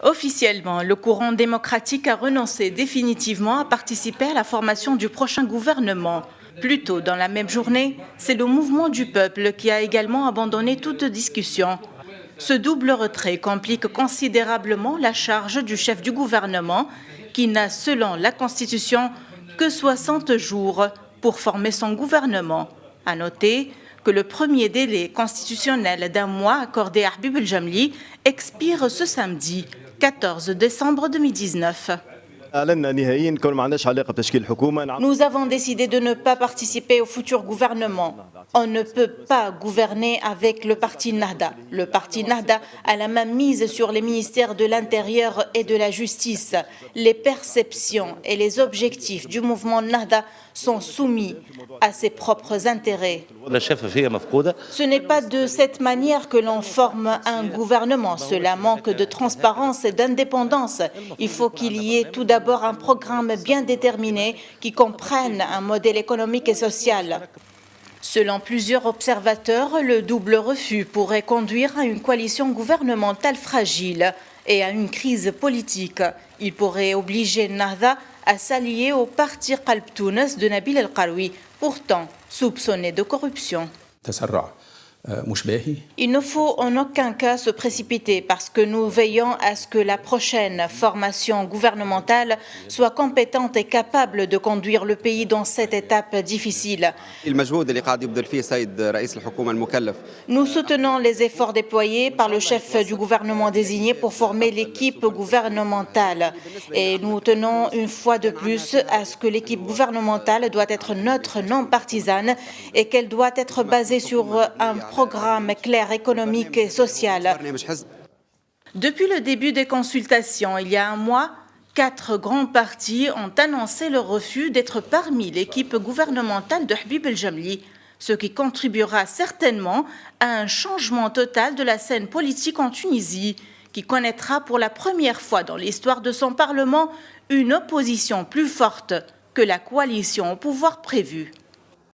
Officiellement, le courant démocratique a renoncé définitivement à participer à la formation du prochain gouvernement. Plus tôt dans la même journée, c'est le mouvement du peuple qui a également abandonné toute discussion. Ce double retrait complique considérablement la charge du chef du gouvernement qui n'a, selon la Constitution, que 60 jours pour former son gouvernement. À noter que le premier délai constitutionnel d'un mois accordé à Habib El-Jamli expire ce samedi, 14 décembre 2019. Nous avons décidé de ne pas participer au futur gouvernement. On ne peut pas gouverner avec le parti Nahda. Le parti Nahda a la main mise sur les ministères de l'Intérieur et de la Justice. Les perceptions et les objectifs du mouvement Nahda sont soumis à ses propres intérêts. Ce n'est pas de cette manière que l'on forme un gouvernement. Cela manque de transparence et d'indépendance. Il faut qu'il y ait tout d'abord un programme bien déterminé qui comprenne un modèle économique et social. Selon plusieurs observateurs, le double refus pourrait conduire à une coalition gouvernementale fragile et à une crise politique. Il pourrait obliger Nahda à s'allier au parti Qalb Tounes de Nabil El-Karoui, pourtant soupçonné de corruption. Il ne faut en aucun cas se précipiter parce que nous veillons à ce que la prochaine formation gouvernementale soit compétente et capable de conduire le pays dans cette étape difficile. Nous soutenons les efforts déployés par le chef du gouvernement désigné pour former l'équipe gouvernementale. Et nous tenons une fois de plus à ce que l'équipe gouvernementale doit être neutre, non partisane et qu'elle doit être basée sur un programme clair économique et social. Depuis le début des consultations, il y a un mois, 4 grands partis ont annoncé leur refus d'être parmi l'équipe gouvernementale de Habib El-Jamli, ce qui contribuera certainement à un changement total de la scène politique en Tunisie, qui connaîtra pour la première fois dans l'histoire de son Parlement une opposition plus forte que la coalition au pouvoir prévue.